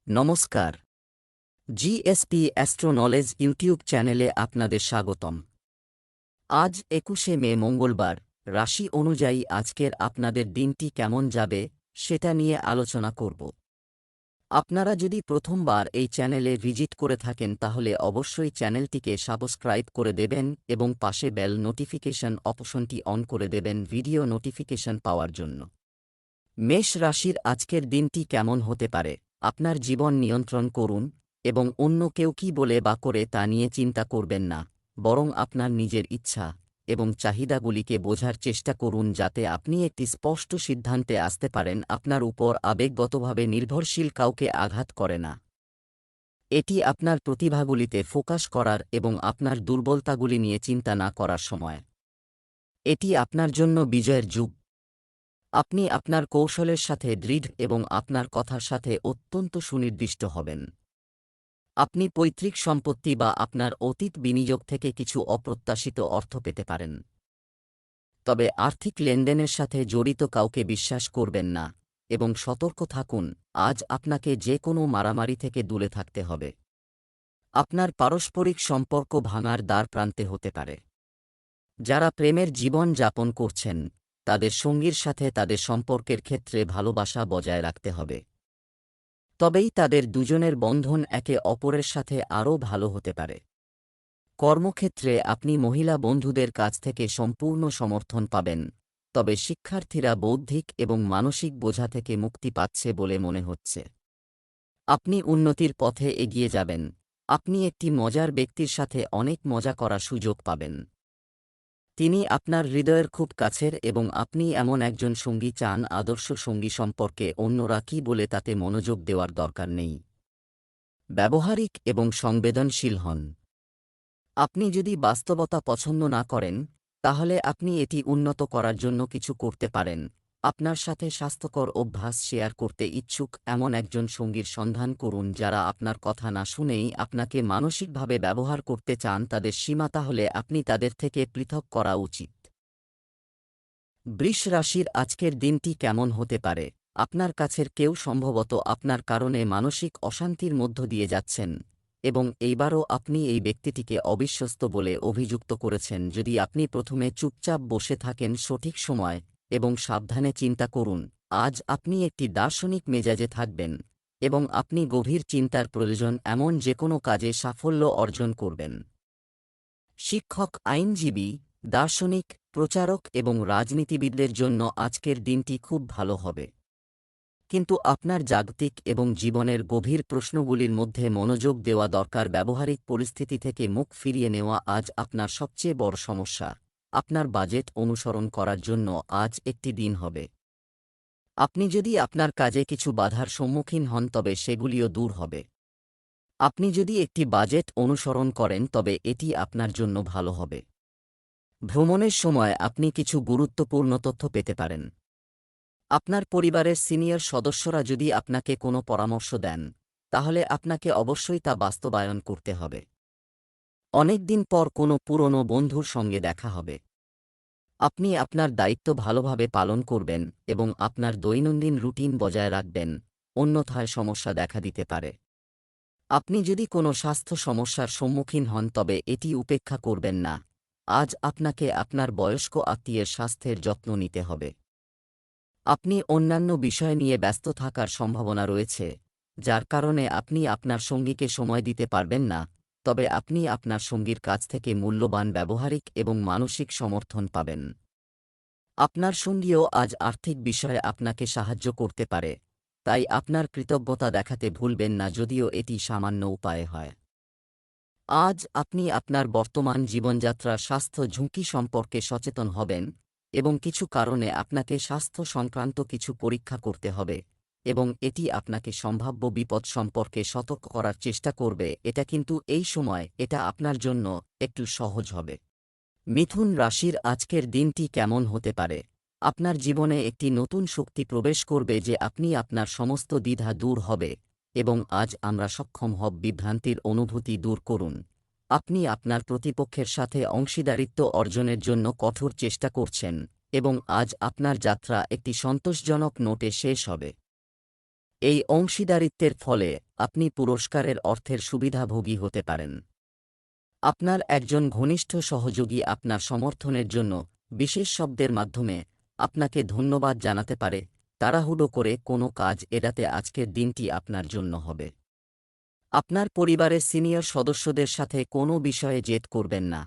নমস্কার। GSP astro knowledge YouTube চ্যানেলে আপনাদের স্বাগতম। আজ ২১শে মে মঙ্গলবার, রাশি অনুযায়ী আজকের আপনাদের দিনটি কেমন যাবে সেটা নিয়ে আলোচনা করব। আপনারা যদি প্রথমবার এই চ্যানেলে ভিজিট করে থাকেন তাহলে অবশ্যই চ্যানেলটিকে সাবস্ক্রাইব করে দেবেন এবং পাশে বেল নোটিফিকেশন অপশনটি অন করে দেবেন ভিডিও নোটিফিকেশন পাওয়ার জন্য। মেষ রাশির আজকের দিনটি কেমন হতে পারে? আপনার জীবন নিয়ন্ত্রণ করুন এবং অন্য কেউ কী বলে বা করে তা নিয়ে চিন্তা করবেন না, বরং আপনার নিজের ইচ্ছা এবং চাহিদাগুলিকে বোঝার চেষ্টা করুন যাতে আপনি একটি স্পষ্ট সিদ্ধান্তে আসতে পারেন। আপনার উপর আবেগগতভাবে নির্ভরশীল কাউকে আঘাত করে না। এটি আপনার প্রতিভাগুলিতে ফোকাস করার এবং আপনার দুর্বলতাগুলি নিয়ে চিন্তা না করার সময়। এটি আপনার জন্য বিজয়ের যুগ। আপনি আপনার কৌশলের সাথে দৃঢ় এবং আপনার কথার সাথে অত্যন্ত সুনির্দিষ্ট হবেন। আপনি পৈতৃক সম্পত্তি বা আপনার অতীত বিনিয়োগ থেকে কিছু অপ্রত্যাশিত অর্থ পেতে পারেন। তবে আর্থিক লেনদেনের সাথে জড়িত কাউকে বিশ্বাস করবেন না এবং সতর্ক থাকুন। আজ আপনাকে যে কোনো মারামারি থেকে দূরে থাকতে হবে। আপনার পারস্পরিক সম্পর্ক ভাঙার দ্বারপ্রান্তে হতে পারে। যারা প্রেমের জীবন যাপন করছেন তাদের সঙ্গীর সাথে তাদের সম্পর্কের ক্ষেত্রে ভালোবাসা বজায় রাখতে হবে। তবেই তাদের দুজনের বন্ধন একে অপরের সাথে আরও ভালো হতে পারে। কর্মক্ষেত্রে আপনি মহিলা বন্ধুদের কাছ থেকে সম্পূর্ণ সমর্থন পাবেন, তবে শিক্ষার্থীরা বৌদ্ধিক এবং মানসিক বোঝা থেকে মুক্তি পাচ্ছে বলে মনে হচ্ছে। আপনি উন্নতির পথে এগিয়ে যাবেন। আপনি একটি মজার ব্যক্তির সাথে অনেক মজা করার সুযোগ পাবেন। তিনি আপনার হৃদয়ের খুব কাছের এবং আপনি এমন একজন সঙ্গী চান আদর্শ সঙ্গী সম্পর্কে অন্যরা কী বলে তাতে মনোযোগ দেওয়ার দরকার নেই। ব্যবহারিক এবং সংবেদনশীল হন। আপনি যদি বাস্তবতা পছন্দ না করেন তাহলে আপনি এটি উন্নত করার জন্য কিছু করতে পারেন। আপনার সাথে স্বাস্থ্যকর অভ্যাস শেয়ার করতে ইচ্ছুক এমন একজন সঙ্গীর সন্ধান করুন যারা আপনার কথা না শুনেই আপনাকে মানসিকভাবে ব্যবহার করতে চান। তাদের সীমা তাহলে আপনি তাদের থেকে পৃথক করা উচিত। বৃষ রাশির আজকের দিনটি কেমন হতে পারে? আপনার কাছের কেউ সম্ভবত আপনার কারণে মানসিক অশান্তির মধ্য দিয়ে যাচ্ছেন এবং এইবারও আপনি এই ব্যক্তিটিকে অবিশ্বস্ত বলে অভিযুক্ত করেছেন। যদি আপনি প্রথমে চুপচাপ বসে থাকেন সঠিক সময় এবং সাবধানে চিন্তা করুন। আজ আপনি একটি দার্শনিক মেজাজে থাকবেন এবং আপনি গভীর চিন্তার প্রয়োজন এমন যে কোনো কাজে সাফল্য অর্জন করবেন। শিক্ষক, আইনজীবী, দার্শনিক, প্রচারক এবং রাজনীতিবিদদের জন্য আজকের দিনটি খুব ভালো হবে। কিন্তু আপনার জাগতিক এবং জীবনের গভীর প্রশ্নগুলির মধ্যে মনোযোগ দেওয়া দরকার। ব্যবহারিক পরিস্থিতি থেকে মুখ ফিরিয়ে নেওয়া আজ আপনার সবচেয়ে বড় সমস্যা। আপনার বাজেট অনুসরণ করার জন্য আজ একটি দিন হবে। আপনি যদি আপনার কাজে কিছু বাধার সম্মুখীন হন তবে সেগুলিও দূর হবে। আপনি যদি একটি বাজেট অনুসরণ করেন তবে এটি আপনার জন্য ভালো হবে। ভ্রমণের সময় আপনি কিছু গুরুত্বপূর্ণ তথ্য পেতে পারেন। আপনার পরিবারের সিনিয়র সদস্যরা যদি আপনাকে কোনো পরামর্শ দেন তাহলে আপনাকে অবশ্যই তা বাস্তবায়ন করতে হবে। অনেক দিন পর কোনো পুরনো বন্ধুর সঙ্গে দেখা হবে। আপনি আপনার দায়িত্ব ভালোভাবে পালন করবেন এবং আপনার দৈনন্দিন রুটিন বজায় রাখবেন, অন্যথায় সমস্যা দেখা দিতে পারে। আপনি যদি কোনো স্বাস্থ্য সমস্যার সম্মুখীন হন তবে এটি উপেক্ষা করবেন না। আজ আপনাকে আপনার বয়স্ক আত্মীয়ের স্বাস্থ্যের যত্ন নিতে হবে। আপনি অন্যান্য বিষয় নিয়ে ব্যস্ত থাকার সম্ভাবনা রয়েছে, যার কারণে আপনি আপনার সঙ্গীকে সময় দিতে পারবেন না, তবে আপনি আপনার সঙ্গীর কাছ থেকে মূল্যবান ব্যবহারিক এবং মানসিক সমর্থন পাবেন। আপনার সঙ্গীও আজ আর্থিক বিষয়ে আপনাকে সাহায্য করতে পারে, তাই আপনার কৃতজ্ঞতা দেখাতে ভুলবেন না যদিও এটি সামান্য উপায়ে হয়। আজ আপনি আপনার বর্তমান জীবনযাত্রার স্বাস্থ্য ঝুঁকি সম্পর্কে সচেতন হবেন এবং কিছু কারণে আপনাকে স্বাস্থ্য সংক্রান্ত কিছু পরীক্ষা করতে হবে এবং এটি আপনাকে সম্ভাব্য বিপদ সম্পর্কে সতর্ক করার চেষ্টা করবে। এটা কিন্তু এই সময় এটা আপনার জন্য একটু সহজ হবে। মিথুন রাশির আজকের দিনটি কেমন হতে পারে? আপনার জীবনে একটি নতুন শক্তি প্রবেশ করবে যে আপনি আপনার সমস্ত দ্বিধা দূর হবে এবং আজ আমরা সক্ষম হব বিভ্রান্তির অনুভূতি দূর করুন। আপনি আপনার প্রতিপক্ষের সাথে অংশীদারিত্ব অর্জনের জন্য কঠোর চেষ্টা করছেন এবং আজ আপনার যাত্রা একটি সন্তোষজনক নোটে শেষ হবে। এই অংশীদারিত্বের ফলে আপনি পুরস্কারের অর্থের সুবিধাভোগী হতে পারেন। আপনার একজন ঘনিষ্ঠ সহযোগী আপনার সমর্থনের জন্য বিশেষ শব্দের মাধ্যমে আপনাকে ধন্যবাদ জানাতে পারে। তাড়াহুড়ো করে কোনো কাজ এড়াতে আজকের দিনটি আপনার জন্য হবে। আপনার পরিবারের সিনিয়র সদস্যদের সাথে কোনো বিষয়ে জেদ করবেন না,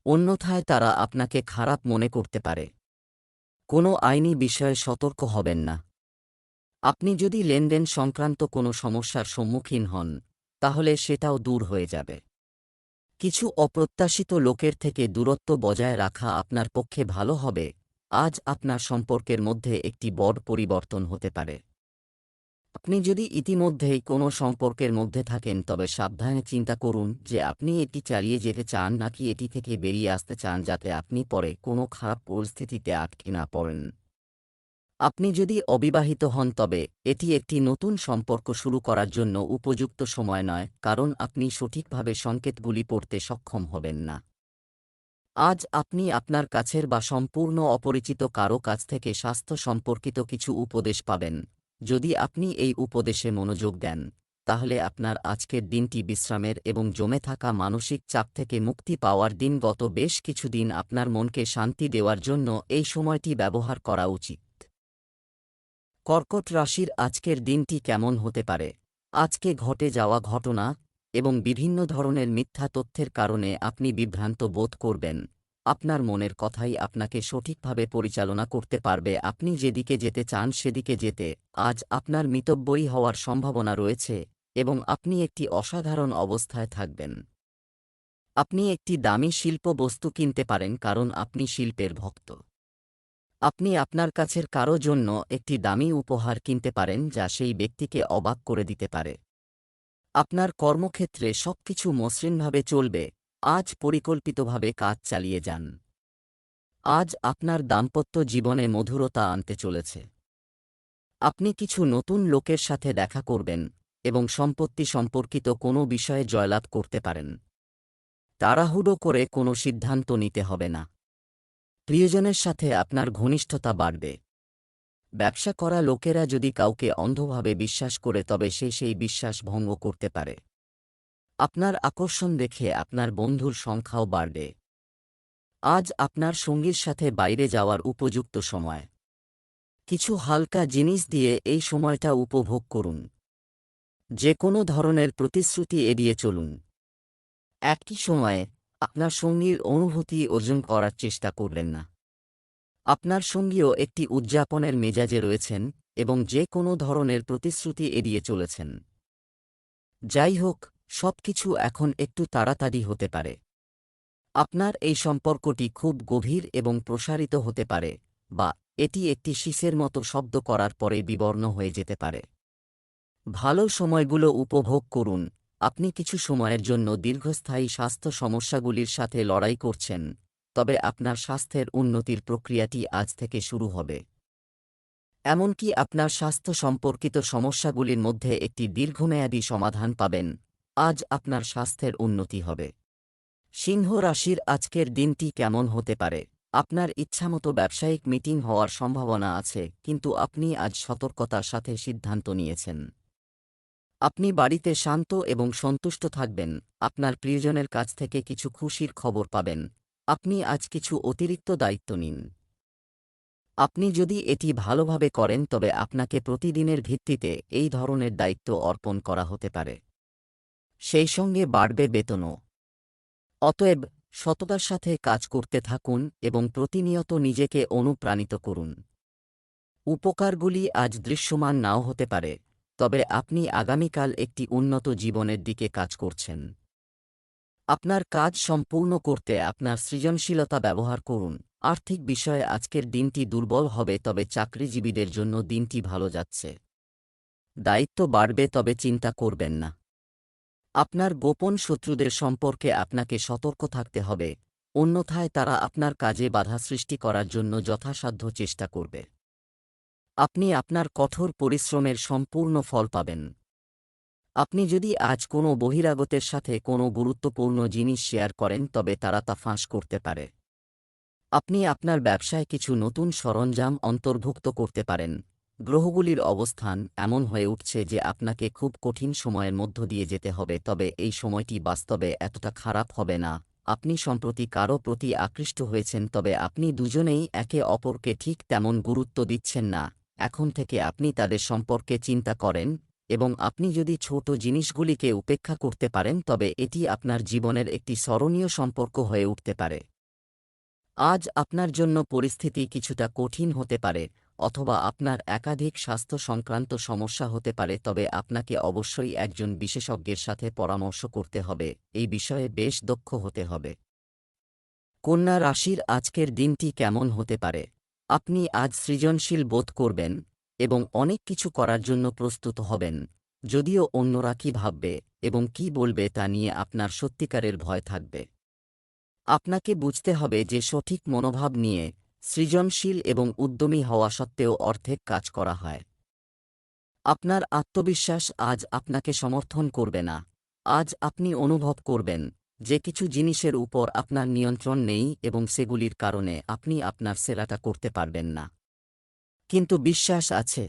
অন্যথায় তারা আপনাকে খারাপ মনে করতে পারে। কোনো আইনি বিষয়ে সতর্ক হবেন না। আপনি যদি লেনদেন সংক্রান্ত কোনো সমস্যার সম্মুখীন হন, তাহলে সেটাও দূর হয়ে যাবে। কিছু অপ্রত্যাশিত লোকের থেকে দূরত্ব বজায় রাখা আপনার পক্ষে ভালো হবে। আজ আপনার সম্পর্কের মধ্যে একটি বড় পরিবর্তন হতে পারে। আপনি যদি ইতিমধ্যেই কোনো সম্পর্কের মধ্যে থাকেন, তবে সাবধানে চিন্তা করুন যে আপনি এটি চালিয়ে যেতে চান নাকি এটি থেকে বেরিয়ে আসতে চান, যাতে আপনি পরে কোনো খারাপ পরিস্থিতিতে আটকে না পড়েন। আপনি যদি অবিবাহিত হন, তবে এটি একটি নতুন সম্পর্ক শুরু করার জন্য উপযুক্ত সময় নয়, কারণ আপনি সঠিকভাবে সংকেতগুলি পড়তে সক্ষম হবেন না। আজ আপনি আপনার কাছের বা সম্পূর্ণ অপরিচিত কারও কাছ থেকে স্বাস্থ্য সম্পর্কিত কিছু উপদেশ পাবেন। যদি আপনি এই উপদেশে মনোযোগ দেন, তাহলে আপনার আজকের দিনটি বিশ্রামের এবং জমে থাকা মানসিক চাপ থেকে মুক্তি পাওয়ার দিন। গত বেশ কিছুদিন আপনার মনকে শান্তি দেওয়ার জন্য এই সময়টি ব্যবহার করা উচিত। কর্কট রাশির আজকের দিনটি কেমন হতে পারে? আজকে ঘটে যাওয়া ঘটনা এবং বিভিন্ন ধরনের মিথ্যা তথ্যের কারণে আপনি বিভ্রান্ত বোধ করবেন। আপনার মনের কথাই আপনাকে সঠিকভাবে পরিচালনা করতে পারবে। আপনি যেদিকে যেতে চান সেদিকে যেতে আজ আপনার মিতব্যয়ী হওয়ার সম্ভাবনা রয়েছে এবং আপনি একটি অসাধারণ অবস্থায় থাকবেন। আপনি একটি দামি শিল্প বস্তু কিনতে পারেন, কারণ আপনি শিল্পের ভক্ত। আপনি আপনার কাছের কারো জন্য একটি দামি উপহার কিনতে পারেন, যা সেই ব্যক্তিকে অবাক করে দিতে পারে। আপনার কর্মক্ষেত্রে সবকিছু মসৃণভাবে চলবে। আজ পরিকল্পিতভাবে কাজ চালিয়ে যান। আজ আপনার দাম্পত্য জীবনে মধুরতা আনতে চলেছে। আপনি কিছু নতুন লোকের সাথে দেখা করবেন এবং সম্পত্তি সম্পর্কিত কোনো বিষয়ে জয়লাভ করতে পারেন। তাড়াহুড়ো করে কোনো সিদ্ধান্ত নিতে হবে না। প্রিয়জনের সাথে আপনার ঘনিষ্ঠতা বাড়বে। ব্যবসা করা লোকেরা যদি কাউকে অন্ধভাবে বিশ্বাস করে, তবে সে সেই বিশ্বাস ভঙ্গ করতে পারে। আপনার আকর্ষণ দেখে আপনার বন্ধুর সংখ্যাও বাড়বে। আজ আপনার সঙ্গীর সাথে বাইরে যাওয়ার উপযুক্ত সময়। কিছু হালকা জিনিস দিয়ে এই সময়টা উপভোগ করুন। যে কোনো ধরনের প্রতিশ্রুতি এড়িয়ে চলুন। একই সময়ে আপনার সঙ্গীর অনুভূতি অর্জন করার চেষ্টা করবেন না। আপনার সঙ্গীও একটি উদযাপনের মেজাজে রয়েছেন এবং যে কোনো ধরনের প্রতিশ্রুতি এড়িয়ে চলেছেন। যাই হোক, সবকিছু এখন একটু তাড়াতাড়ি হতে পারে। আপনার এই সম্পর্কটি খুব গভীর এবং প্রসারিত হতে পারে, বা এটি একটি শীষের মতো শব্দ করার পরে বিবর্ণ হয়ে যেতে পারে। ভালো সময়গুলো উপভোগ করুন। আপনি কিছু সময়ের জন্য দীর্ঘস্থায়ী স্বাস্থ্য সমস্যাগুলির সাথে লড়াই করছেন, তবে আপনার স্বাস্থ্যের উন্নতির প্রক্রিয়াটি আজ থেকে শুরু হবে। এমনকি আপনার স্বাস্থ্য সম্পর্কিত সমস্যাগুলির মধ্যে একটি দীর্ঘমেয়াদী সমাধান পাবেন। আজ আপনার স্বাস্থ্যের উন্নতি হবে। সিংহ রাশির আজকের দিনটি কেমন হতে পারে? আপনার ইচ্ছামতো ব্যবসায়িক মিটিং হওয়ার সম্ভাবনা আছে, কিন্তু আপনি আজ সতর্কতার সাথে সিদ্ধান্ত নিয়েছেন। আপনি বাড়িতে শান্ত এবং সন্তুষ্ট থাকবেন। আপনার প্রিয়জনের কাছ থেকে কিছু খুশির খবর পাবেন। আপনি আজ কিছু অতিরিক্ত দায়িত্ব নিন। আপনি যদি এটি ভালোভাবে করেন, তবে আপনাকে প্রতিদিনের ভিত্তিতে এই ধরনের দায়িত্ব অর্পণ করা হতে পারে। সেই সঙ্গে বাড়বে বেতনও। অতএব সততার সাথে কাজ করতে থাকুন এবং প্রতিনিয়ত নিজেকে অনুপ্রাণিত করুন। উপকারগুলি আজ দৃশ্যমান নাও হতে পারে, তবে আপনি আগামীকাল একটি উন্নত জীবনের দিকে কাজ করছেন। আপনার কাজ সম্পূর্ণ করতে আপনার সৃজনশীলতা ব্যবহার করুন। আর্থিক বিষয়ে আজকের দিনটি দুর্বল হবে, তবে চাকরিজীবীদের জন্য দিনটি ভালো যাচ্ছে। দায়িত্ব বাড়বে, তবে চিন্তা করবেন না। আপনার গোপন শত্রুদের সম্পর্কে আপনাকে সতর্ক থাকতে হবে, অন্যথায় তারা আপনার কাজে বাধা সৃষ্টি করার জন্য যথাসাধ্য চেষ্টা করবে। আপনি আপনার কঠোর পরিশ্রমের সম্পূর্ণ ফল পাবেন। আপনি যদি আজ কোনো বহিরাগতের সাথে কোনো গুরুত্বপূর্ণ জিনিস শেয়ার করেন, তবে তারা তা ফাঁস করতে পারে। আপনি আপনার ব্যবসায় কিছু নতুন সরঞ্জাম অন্তর্ভুক্ত করতে পারেন, গ্রহগুলির অবস্থান এমন হয়ে উঠছে যে আপনাকে খুব কঠিন সময়ের মধ্য দিয়ে যেতে হবে, তবে এই সময়টি বাস্তবে এতটা খারাপ হবে না। আপনি সম্প্রতি কারও প্রতি আকৃষ্ট হয়েছেন, তবে আপনি দুজনেই একে অপরকে ঠিক তেমন গুরুত্ব দিচ্ছেন না। এখন থেকে আপনি তাদের সম্পর্কে চিন্তা করেন, এবং আপনি যদি ছোট জিনিসগুলিকে উপেক্ষা করতে পারেন তবে এটি আপনার জীবনের একটি স্মরণীয় সম্পর্ক হয়ে উঠতে পারে। আজ আপনার জন্য পরিস্থিতি কিছুটা কঠিন হতে পারে, অথবা আপনার একাধিক স্বাস্থ্য সংক্রান্ত সমস্যা হতে পারে, তবে আপনাকে অবশ্যই একজন বিশেষজ্ঞের সাথে পরামর্শ করতে হবে, এই বিষয়ে বেশ দক্ষ হতে হবে। কন্যা রাশির আজকের দিনটি কেমন হতে পারে? আপনি আজ সৃজনশীল বোধ করবেন এবং অনেক কিছু করার জন্য প্রস্তুত হবেন, যদিও অন্যরা কী ভাববে এবং কী বলবে তা নিয়ে আপনার সত্যিকারের ভয় থাকবে। আপনাকে বুঝতে হবে যে সঠিক মনোভাব নিয়ে, সৃজনশীল এবং উদ্যমী হওয়া সত্ত্বেও অর্ধেক কাজ করা হয়। আপনার আত্মবিশ্বাস আজ আপনাকে সমর্থন করবে না। আজ আপনি অনুভব করবেন যে কিছু জিনিসের উপর আপনার নিয়ন্ত্রণ নেই এবং সেগুলির কারণে আপনি আপনার সেরাটা করতে পারবেন না। কিন্তু বিশ্বাস আছে।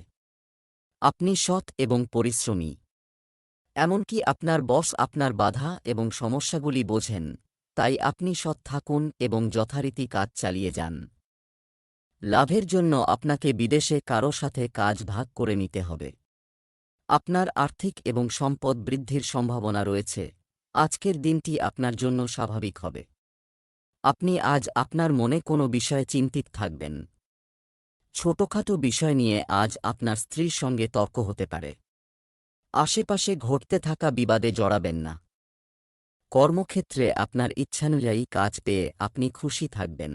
আপনি সৎ এবং পরিশ্রমী। এমনকি আপনার বস আপনার বাধা এবং সমস্যাগুলি বোঝেন, তাই আপনি সৎ থাকুন এবং যথারীতি কাজ চালিয়ে যান। লাভের জন্য আপনাকে বিদেশে কারো সাথে কাজ ভাগ করে নিতে হবে। আপনার আর্থিক এবং সম্পদ বৃদ্ধির সম্ভাবনা রয়েছে। আজকের দিনটি আপনার জন্য স্বাভাবিক হবে। আপনি আজ আপনার মনে কোনো বিষয়ে চিন্তিত থাকবেন। ছোটখাটো বিষয় নিয়ে আজ আপনার স্ত্রীর সঙ্গে তর্ক হতে পারে। আশেপাশে ঘটতে থাকা বিবাদে জড়াবেন না। কর্মক্ষেত্রে আপনার ইচ্ছানুযায়ী কাজ পেয়ে আপনি খুশি থাকবেন।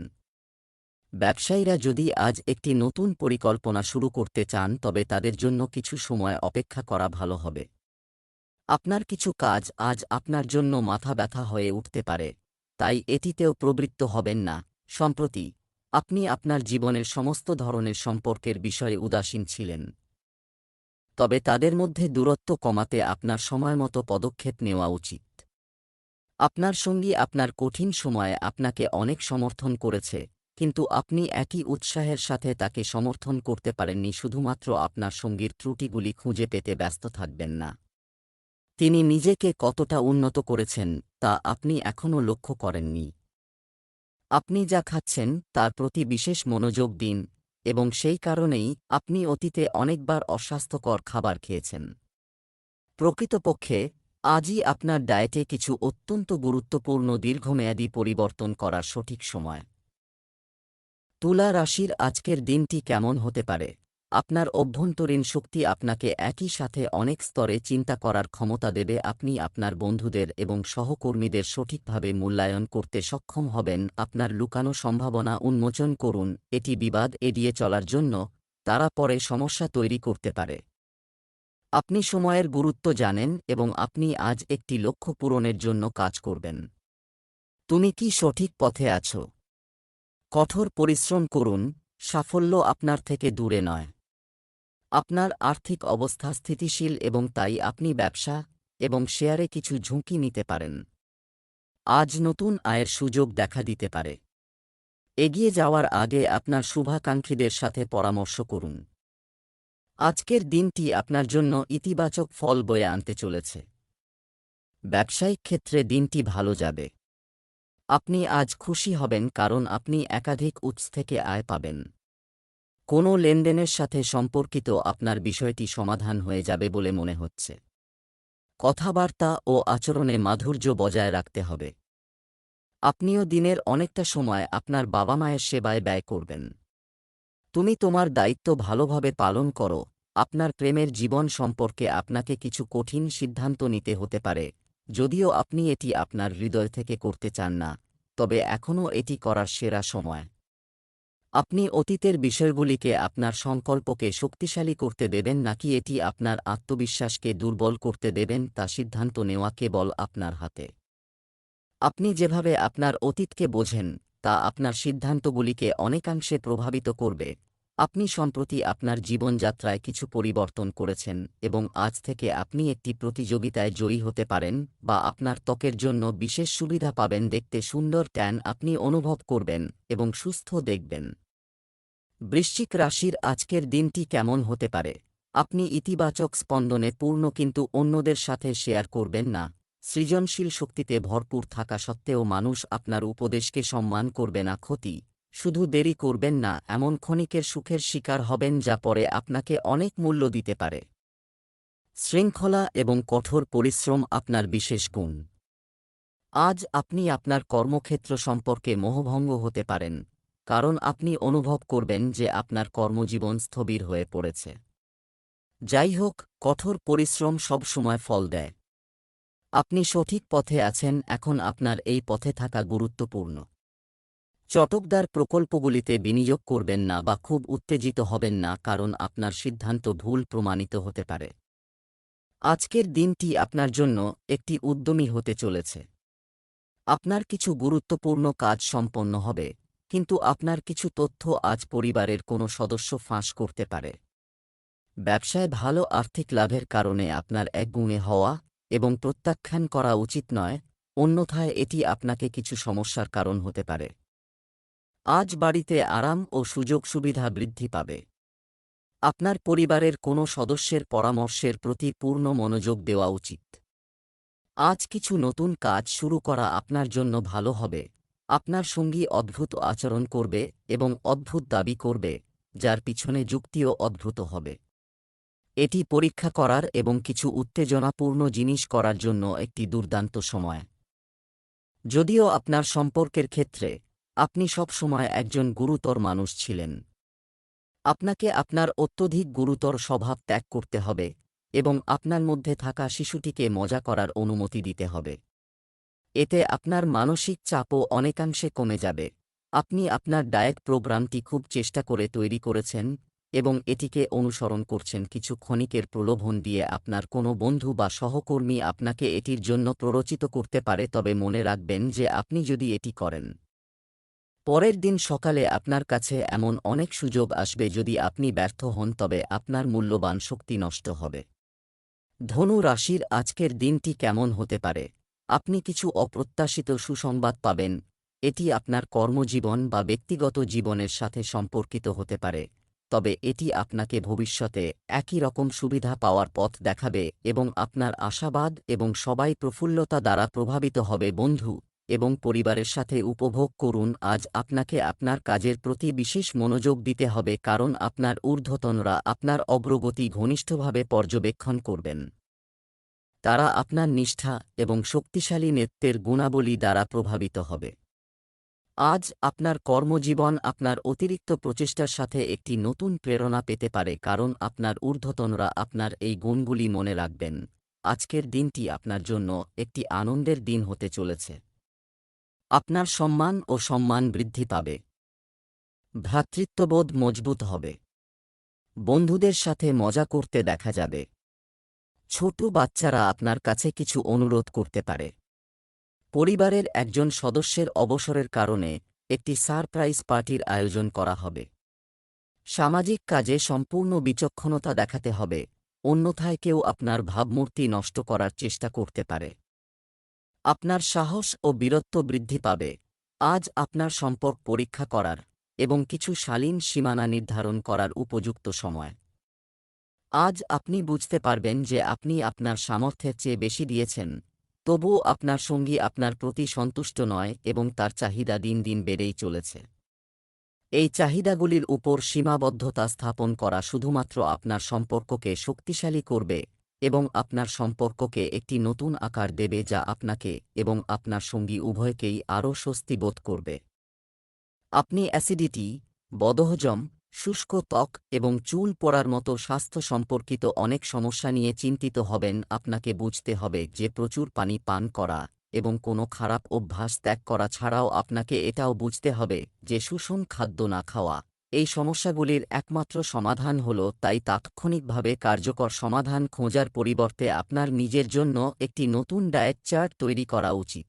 ব্যবসায়ীরা যদি আজ একটি নতুন পরিকল্পনা শুরু করতে চান তবে তাদের জন্য কিছু সময় অপেক্ষা করা ভালো হবে। আপনার কিছু কাজ আজ আপনার জন্য মাথা ব্যথা হয়ে উঠতে পারে, তাই এটিতেও প্রবৃত্ত হবেন না। সম্প্রতি আপনি আপনার জীবনের সমস্ত ধরনের সম্পর্কের বিষয়ে উদাসীন ছিলেন, তবে তাদের মধ্যে দূরত্ব কমাতে আপনার সময়মতো পদক্ষেপ নেওয়া উচিত। আপনার সঙ্গী আপনার কঠিন সময়ে আপনাকে অনেক সমর্থন করেছে, কিন্তু আপনি একই উৎসাহের সাথে তাকে সমর্থন করতে পারেননি। শুধুমাত্র আপনার সঙ্গীর ত্রুটিগুলি খুঁজে পেতে ব্যস্ত থাকবেন না। তিনি নিজেকে কতটা উন্নত করেছেন তা আপনি এখনও লক্ষ্য করেননি। আপনি যা খাচ্ছেন তার প্রতি বিশেষ মনোযোগ দিন, এবং সেই কারণেই আপনি অতীতে অনেকবার অস্বাস্থ্যকর খাবার খেয়েছেন। প্রকৃতপক্ষে আজই আপনার ডায়েটে কিছু অত্যন্ত গুরুত্বপূর্ণ দীর্ঘমেয়াদী পরিবর্তন করার সঠিক সময়। তুলা রাশির আজকের দিনটি কেমন হতে পারে? আপনার অভ্যন্তরীণ শক্তি আপনাকে একই সাথে অনেক স্তরে চিন্তা করার ক্ষমতা দেবে। আপনি আপনার বন্ধুদের এবং সহকর্মীদের সঠিকভাবে মূল্যায়ন করতে সক্ষম হবেন। আপনার লুকানো সম্ভাবনা উন্মোচন করুন, এটি বিবাদ এড়িয়ে চলার জন্য। তারা পরে সমস্যা তৈরি করতে পারে। আপনি সময়ের গুরুত্ব জানেন এবং আপনি আজ একটি লক্ষ্য পূরণের জন্য কাজ করবেন। তুমি কি সঠিক পথে আছো? কঠোর পরিশ্রম করুন, সাফল্য আপনার থেকে দূরে নয়। আপনার আর্থিক অবস্থা স্থিতিশীল এবং তাই আপনি ব্যবসা এবং শেয়ারে কিছু ঝুঁকি নিতে পারেন। আজ নতুন আয়ের সুযোগ দেখা দিতে পারে। এগিয়ে যাওয়ার আগে আপনার শুভাকাঙ্ক্ষীদের সাথে পরামর্শ করুন। আজকের দিনটি আপনার জন্য ইতিবাচক ফল বয়ে আনতে চলেছে। ব্যবসায়িক ক্ষেত্রে দিনটি ভালো যাবে। আপনি আজ খুশি হবেন কারণ আপনি একাধিক উৎস থেকে আয় পাবেন। কোনো লেনদেনের সাথে সম্পর্কিত আপনার বিষয়টি সমাধান হয়ে যাবে বলে মনে হচ্ছে। কথাবার্তা ও আচরণে মাধুর্য বজায় রাখতে হবে। আপনিও দিনের অনেকটা সময় আপনার বাবা মায়ের সেবায় ব্যয় করবেন। তুমি তোমার দায়িত্ব ভালোভাবে পালন করো। আপনার প্রেমের জীবন সম্পর্কে আপনাকে কিছু কঠিন সিদ্ধান্ত নিতে হতে পারে, যদিও আপনি এটি আপনার হৃদয় থেকে করতে চান না, তবে এখনও এটি করার সেরা সময়। আপনি অতীতের বিষয়গুলিকে আপনার সংকল্পকে শক্তিশালী করতে দেবেন নাকি এটি আপনার আত্মবিশ্বাসকে দুর্বল করতে দেবেন তা সিদ্ধান্ত নেওয়া কেবল আপনার হাতে। আপনি যেভাবে আপনার অতীতকে বোঝেন তা আপনার সিদ্ধান্তগুলিকে অনেকাংশে প্রভাবিত করবে। আপনি সম্প্রতি আপনার জীবনযাত্রায় কিছু পরিবর্তন করেছেন এবং আজ থেকে আপনি একটি প্রতিযোগিতায় জয়ী হতে পারেন বা আপনার ত্বকের জন্য বিশেষ সুবিধা পাবেন। দেখতে সুন্দর ট্যান আপনি অনুভব করবেন এবং সুস্থ দেখবেন। বৃশ্চিক রাশির আজকের দিনটি কেমন হতে পারে? আপনি ইতিবাচক স্পন্দনে পূর্ণ কিন্তু অন্যদের সাথে শেয়ার করবেন না। সৃজনশীল শক্তিতে ভরপুর থাকা সত্ত্বেও মানুষ আপনার উপদেশকে সম্মান করবে না। ক্ষতি, শুধু দেরি করবেন না, এমন ক্ষণিকের সুখের শিকার হবেন যা পরে আপনাকে অনেক মূল্য দিতে পারে। শৃঙ্খলা এবং কঠোর পরিশ্রম আপনার বিশেষ গুণ। আজ আপনি আপনার কর্মক্ষেত্র সম্পর্কে মোহভঙ্গ হতে পারেন, কারণ আপনি অনুভব করবেন যে আপনার কর্মজীবন স্থবির হয়ে পড়েছে। যাই হোক, কঠোর পরিশ্রম সব সময় ফল দেয়। আপনি সঠিক পথে আছেন, এখন আপনার এই পথে থাকা গুরুত্বপূর্ণ। চটকদার প্রকল্পগুলিতে বিনিয়োগ করবেন না বা খুব উত্তেজিত হবেন না, কারণ আপনার সিদ্ধান্ত ভুল প্রমাণিত হতে পারে। আজকের দিনটি আপনার জন্য একটি উদ্যমী হতে চলেছে। আপনার কিছু গুরুত্বপূর্ণ কাজ সম্পন্ন হবে, কিন্তু আপনার কিছু তথ্য আজ পরিবারের কোনো সদস্য ফাঁস করতে পারে। ব্যবসায় ভালো আর্থিক লাভের কারণে আপনার একগুঁয়ে হওয়া এবং প্রত্যাখ্যান করা উচিত নয়, অন্যথায় এটি আপনাকে কিছু সমস্যার কারণ হতে পারে। আজ বাড়িতে আরাম ও সুযোগ সুবিধা বৃদ্ধি পাবে। আপনার পরিবারের কোনো সদস্যের পরামর্শের প্রতি পূর্ণ মনোযোগ দেওয়া উচিত। আজ কিছু নতুন কাজ শুরু করা আপনার জন্য ভালো হবে। আপনার সঙ্গী অদ্ভুত আচরণ করবে এবং অদ্ভুত দাবি করবে, যার পিছনে যুক্তিও অদ্ভুত হবে। এটি পরীক্ষা করার এবং কিছু উত্তেজনাপূর্ণ জিনিস করার জন্য একটি দুর্দান্ত সময়। যদিও আপনার সম্পর্কের ক্ষেত্রে আপনি সব সময় একজন গুরুতর মানুষ ছিলেন, আপনাকে আপনার অত্যধিক গুরুতর স্বভাব ত্যাগ করতে হবে এবং আপনার মধ্যে থাকা শিশুটিকে মজা করার অনুমতি দিতে হবে। এতে আপনার মানসিক চাপও অনেকাংশে কমে যাবে। আপনি আপনার ডায়েট প্রোগ্রামটি খুব চেষ্টা করে তৈরি করেছেন এবং এটিকে অনুসরণ করছেন। কিছু ক্ষণিকের প্রলোভন দিয়ে আপনার কোনো বন্ধু বা সহকর্মী আপনাকে এটির জন্য প্ররোচিত করতে পারে, তবে মনে রাখবেন যে আপনি যদি এটি করেন, পরের দিন সকালে আপনার কাছে এমন অনেক সুযোগ আসবে। যদি আপনি ব্যর্থ হন, তবে আপনার মূল্যবান শক্তি নষ্ট হবে। ধনু রাশির আজকের দিনটি কেমন হতে পারে? আপনি কিছু অপ্রত্যাশিত সুসংবাদ পাবেন। এটি আপনার কর্মজীবন বা ব্যক্তিগত জীবনের সাথে সম্পর্কিত হতে পারে, তবে এটি আপনাকে ভবিষ্যতে একই রকম সুবিধা পাওয়ার পথ দেখাবে এবং আপনার আশাবাদ এবং সবাই প্রফুল্লতা দ্বারা প্রভাবিত হবে। বন্ধু এবং পরিবারের সাথে উপভোগ করুন। আজ আপনাকে আপনার কাজের প্রতি বিশেষ মনোযোগ দিতে হবে, কারণ আপনার ঊর্ধ্বতনরা আপনার অগ্রগতি ঘনিষ্ঠভাবে পর্যবেক্ষণ করবেন। তারা আপনার নিষ্ঠা এবং শক্তিশালী নেতৃত্বের গুণাবলী দ্বারা প্রভাবিত হবে। আজ আপনার কর্মজীবন আপনার অতিরিক্ত প্রচেষ্টার সাথে একটি নতুন প্রেরণা পেতে পারে, কারণ আপনার ঊর্ধ্বতনরা আপনার এই গুণগুলি মনে রাখবেন। আজকের দিনটি আপনার জন্য একটি আনন্দের দিন হতে চলেছে। আপনার সম্মান ও সম্মান বৃদ্ধি পাবে। ভ্রাতৃত্ববোধ মজবুত হবে। বন্ধুদের সাথে মজা করতে দেখা যাবে। ছোট বাচ্চারা আপনার কাছে কিছু অনুরোধ করতে পারে। পরিবারের একজন সদস্যের অবসরের কারণে একটি সারপ্রাইজ পার্টির আয়োজন করা হবে। সামাজিক কাজে সম্পূর্ণ বিচক্ষণতা দেখাতে হবে, অন্যথায় কেউ আপনার ভাবমূর্তি নষ্ট করার চেষ্টা করতে পারে। আপনার সাহস ও বীরত্ব বৃদ্ধি পাবে। আজ আপনার সম্পর্ক পরীক্ষা করার এবং কিছু শালীন সীমানা নির্ধারণ করার উপযুক্ত সময়। আজ আপনি বুঝতে পারবেন যে আপনি আপনার সামর্থ্যের চেয়ে বেশি দিয়েছেন, তবুও আপনার সঙ্গী আপনার প্রতি সন্তুষ্ট নয় এবং তার চাহিদা দিন দিন বেড়েই চলেছে। এই চাহিদাগুলির উপর সীমাবদ্ধতা স্থাপন করা শুধুমাত্র আপনার সম্পর্ককে শক্তিশালী করবে এবং আপনার সম্পর্ককে একটি নতুন আকার দেবে, যা আপনাকে এবং আপনার সঙ্গী উভয়কেই আরও স্বস্তি বোধ করবে। আপনি অ্যাসিডিটি, বদহজম, শুষ্ক ত্বক এবং চুল পড়ার মতো স্বাস্থ্য সম্পর্কিত অনেক সমস্যা নিয়ে চিন্তিত হবেন। আপনাকে বুঝতে হবে যে প্রচুর পানি পান করা এবং কোনো খারাপ অভ্যাস ত্যাগ করা ছাড়াও আপনাকে এটাও বুঝতে হবে যে সুষম খাদ্য না খাওয়া এই সমস্যাগুলির একমাত্র সমাধান হল। তাই তাৎক্ষণিকভাবে কার্যকর সমাধান খোঁজার পরিবর্তে আপনার নিজের জন্য একটি নতুন ডায়েট চার্ট তৈরি করা উচিত।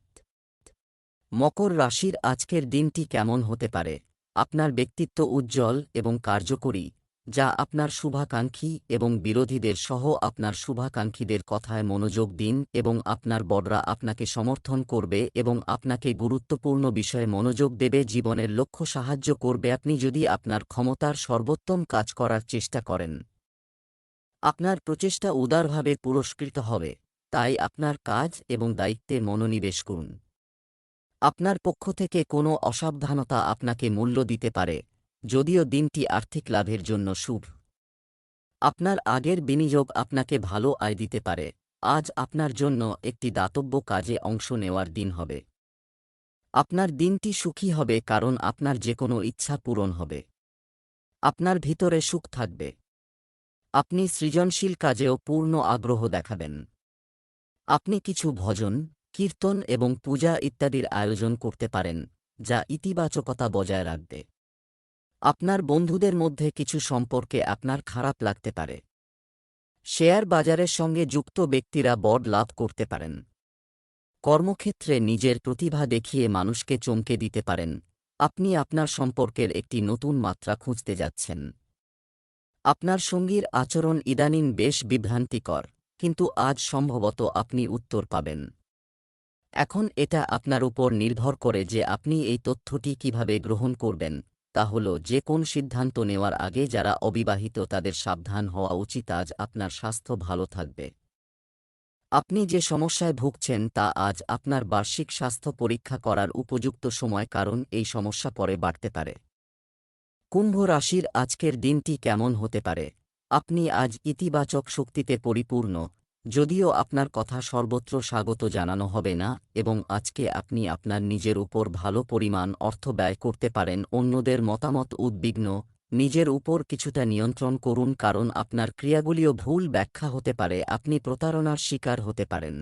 মকর রাশির আজকের দিনটি কেমন হতে পারে? আপনার ব্যক্তিত্ব উজ্জ্বল এবং কার্যকরী, যা আপনার শুভাকাঙ্ক্ষী এবং বিরোধীদের সহ আপনার শুভাকাঙ্ক্ষীদের কথায় মনোযোগ দিন এবং আপনার বড়রা আপনাকে সমর্থন করবে এবং আপনাকে গুরুত্বপূর্ণ বিষয়ে মনোযোগ দেবে, জীবনের লক্ষ্য সাহায্য করবে আপনি যদি আপনার ক্ষমতার সর্বোত্তম কাজ করার চেষ্টা করেন। আপনার প্রচেষ্টা উদারভাবে পুরস্কৃত হবে, তাই আপনার কাজ এবং দায়িত্বে মনোনিবেশ করুন। আপনার পক্ষ থেকে কোনো অসাবধানতা আপনাকে মূল্য দিতে পারে, যদিও দিনটি আর্থিক লাভের জন্য শুভ। আপনার আগের বিনিয়োগ আপনাকে ভালো আয় দিতে পারে। আজ আপনার জন্য একটি দাতব্য কাজে অংশ নেওয়ার দিন হবে। আপনার দিনটি সুখী হবে কারণ আপনার যে কোনো ইচ্ছা পূরণ হবে। আপনার ভিতরে সুখ থাকবে। আপনি সৃজনশীল কাজেও পূর্ণ আগ্রহ দেখাবেন। আপনি কিছু ভজন, কীর্তন এবং পূজা ইত্যাদির আয়োজন করতে পারেন, যা ইতিবাচকতা বজায় রাখবে। আপনার বন্ধুদের মধ্যে কিছু সম্পর্কে আপনার খারাপ লাগতে পারে। শেয়ার বাজারের সঙ্গে যুক্ত ব্যক্তিরা বড় লাভ করতে পারেন। কর্মক্ষেত্রে নিজের প্রতিভা দেখিয়ে মানুষকে চমকে দিতে পারেন। আপনি আপনার সম্পর্কের একটি নতুন মাত্রা খুঁজতে যাচ্ছেন। আপনার সঙ্গীর আচরণ ইদানিং বেশ বিভ্রান্তিকর, কিন্তু আজ সম্ভবত আপনি উত্তর পাবেন। এখন এটা আপনার উপর নির্ভর করে যে আপনি এই তথ্যটি কিভাবে গ্রহণ করবেন। তা হল যে কোন সিদ্ধান্ত নেওয়ার আগে যারা অবিবাহিত তাদের সাবধান হওয়া উচিত। আজ আপনার স্বাস্থ্য ভালো থাকবে। আপনি যে সমস্যায় ভুগছেন তা আজ আপনার বার্ষিক স্বাস্থ্য পরীক্ষা করার উপযুক্ত সময়, কারণ এই সমস্যা পরে বাড়তে পারে। কুম্ভ রাশির আজকের দিনটি কেমন হতে পারে? আপনি আজ ইতিবাচক শক্তিতে পরিপূর্ণ, যদিও আপনার কথা সর্বত্র স্বাগত জানানো হবে না, এবং আজকে আপনি আপনার নিজের উপর ভালো পরিমাণ অর্থ ব্যয় করতে পারেন। অন্যদের মতামত উদ্বিগ্ন, নিজের উপর কিছুটা নিয়ন্ত্রণ করুন কারণ আপনার ক্রিয়াগুলিও ভুল ব্যাখ্যা হতে পারে। আপনি প্রতারণার শিকার হতে পারেন।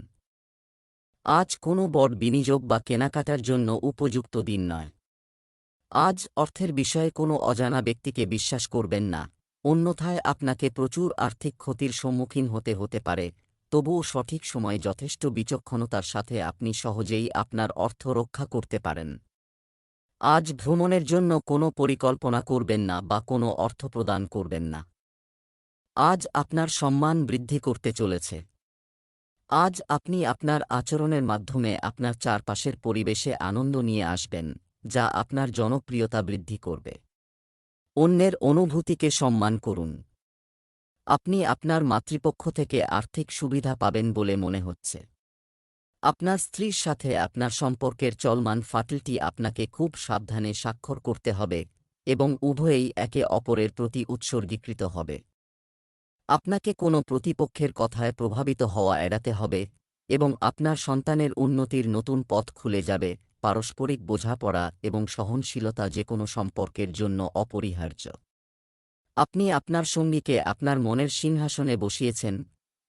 আজ কোনো বড় বিনিয়োগ বা কেনাকাটার জন্য উপযুক্ত দিন নয়। আজ অর্থের বিষয়ে কোনো অজানা ব্যক্তিকে বিশ্বাস করবেন না, অন্যথায় আপনাকে প্রচুর আর্থিক ক্ষতির সম্মুখীন হতে পারে। তবুও সঠিক সময়ে যথেষ্ট বিচক্ষণতার সাথে আপনি সহজেই আপনার অর্থ রক্ষা করতে পারেন। আজ ভ্রমণের জন্য কোনো পরিকল্পনা করবেন না বা কোনো অর্থ প্রদান করবেন না। আজ আপনার সম্মান বৃদ্ধি করতে চলেছে। আজ আপনি আপনার আচরণের মাধ্যমে আপনার চারপাশের পরিবেশে আনন্দ নিয়ে আসবেন, যা আপনার জনপ্রিয়তা বৃদ্ধি করবে। অন্যের অনুভূতিকে সম্মান করুন। আপনি আপনার মাতৃপক্ষ থেকে আর্থিক সুবিধা পাবেন বলে মনে হচ্ছে। আপনার স্ত্রীর সাথে আপনার সম্পর্কের চলমান ফাটলটি আপনাকে খুব সাবধানে স্বাক্ষর করতে হবে এবং উভয়েই একে অপরের প্রতি উৎসর্গীকৃত হবে। আপনাকে কোনো প্রতিপক্ষের কথায় প্রভাবিত হওয়া এড়াতে হবে এবং আপনার সন্তানের উন্নতির নতুন পথ খুলে যাবে। পারস্পরিক বোঝাপড়া এবং সহনশীলতা যে কোনো সম্পর্কের জন্য অপরিহার্য। আপনি আপনার সঙ্গীকে আপনার মনের সিংহাসনে বসিয়েছেন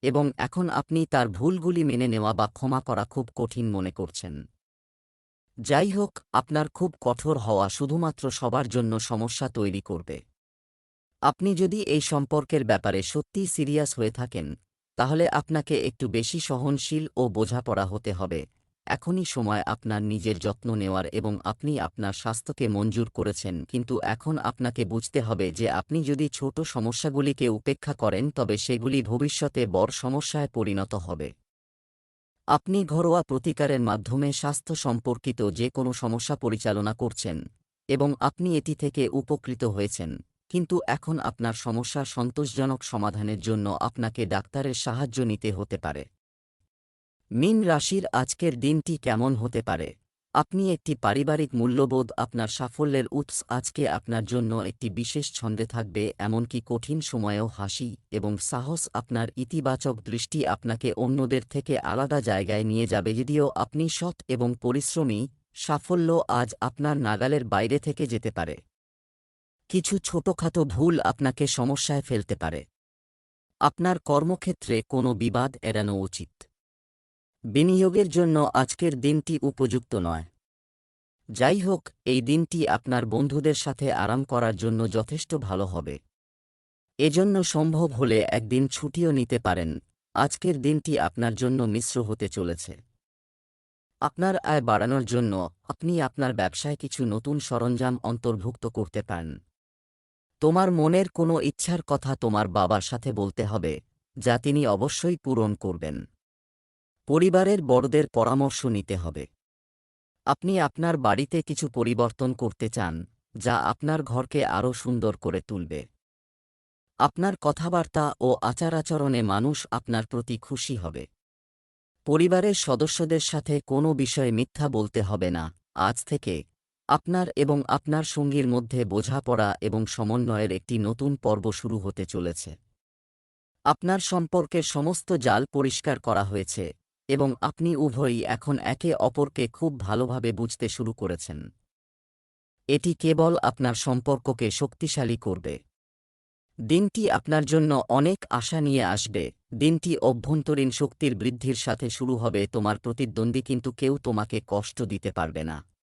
এবং এখন আপনি তার ভুলগুলি মেনে নেওয়া বা ক্ষমা করা খুব কঠিন মনে করছেন। যাই হোক, আপনার খুব কঠোর হওয়া শুধুমাত্র সবার জন্য সমস্যা তৈরি করবে। আপনি যদি এই সম্পর্কের ব্যাপারে সত্যিই সিরিয়াস হয়ে থাকেন, তাহলে আপনাকে একটু বেশি সহনশীল ও বোঝাপড়া হতে হবে। এখনই সময় আপনার নিজের যত্ন নেওয়ার এবং আপনি আপনার স্বাস্থ্যকে মঞ্জুর করেছেন, কিন্তু এখন আপনাকে বুঝতে হবে যে আপনি যদি ছোট সমস্যাগুলিকে উপেক্ষা করেন তবে সেগুলি ভবিষ্যতে বড় সমস্যায় পরিণত হবে। আপনি ঘরোয়া প্রতিকারের মাধ্যমে স্বাস্থ্য সম্পর্কিত যে কোনো সমস্যা পরিচালনা করছেন এবং আপনি এটি থেকে উপকৃত হয়েছেন, কিন্তু এখন আপনার সমস্যার সন্তোষজনক সমাধানের জন্য আপনাকে ডাক্তারের সাহায্য নিতে হতে পারে। মীন রাশির আজকের দিনটি কেমন হতে পারে? আপনি একটি পারিবারিক মূল্যবোধ আপনার সাফল্যের উৎস। আজকে আপনার জন্য একটি বিশেষ ছন্দে থাকবে, এমনকি কঠিন সময়েও হাসি এবং সাহস আপনার ইতিবাচক দৃষ্টি আপনাকে অন্যদের থেকে আলাদা জায়গায় নিয়ে যাবে। যদিও আপনি সৎ এবং পরিশ্রমী, সাফল্য আজ আপনার নাগালের বাইরে থেকে যেতে পারে। কিছু ছোটখাটো ভুল আপনাকে সমস্যায় ফেলতে পারে। আপনার কর্মক্ষেত্রে কোনো বিবাদ এড়ানো উচিত। বিনিয়োগের জন্য আজকের দিনটি উপযুক্ত নয়। যাই হোক, এই দিনটি আপনার বন্ধুদের সাথে আরাম করার জন্য যথেষ্ট ভালো হবে। এজন্য সম্ভব হলে একদিন ছুটিও নিতে পারেন। আজকের দিনটি আপনার জন্য মিশ্র হতে চলেছে। আপনার আয় বাড়ানোর জন্য আপনি আপনার ব্যবসায় কিছু নতুন সরঞ্জাম অন্তর্ভুক্ত করতে পারেন। তোমার মনের কোনো ইচ্ছার কথা তোমার বাবার সাথে বলতে হবে, যা তিনি অবশ্যই পূরণ করবেন। পরিবারের বড়দের পরামর্শ নিতে হবে। আপনি আপনার বাড়িতে কিছু পরিবর্তন করতে চান, যা আপনার ঘরকে আরও সুন্দর করে তুলবে। আপনার কথাবার্তা ও আচার-আচরণে মানুষ আপনার প্রতি খুশি হবে। পরিবারের সদস্যদের সাথে কোনো বিষয়ে মিথ্যা বলতে হবে না। আজ থেকে আপনার এবং আপনার সঙ্গীর মধ্যে বোঝাপড়া এবং সমন্বয়ের একটি নতুন পর্ব শুরু হতে চলেছে। আপনার সম্পর্কের সমস্ত জাল পরিষ্কার করা হয়েছে এবং আপনি উভয়ই এখন একে অপরকে খুব ভালোভাবে বুঝতে শুরু করেছেন। এটি কেবল আপনার সম্পর্ককে শক্তিশালী করবে। দিনটি আপনার জন্য অনেক আশা নিয়ে আসবে। দিনটি অভ্যন্তরীণ শক্তির বৃদ্ধির সাথে শুরু হবে। তোমার প্রতিদ্বন্দ্বী কিন্তু কেউ তোমাকে কষ্ট দিতে পারবে না।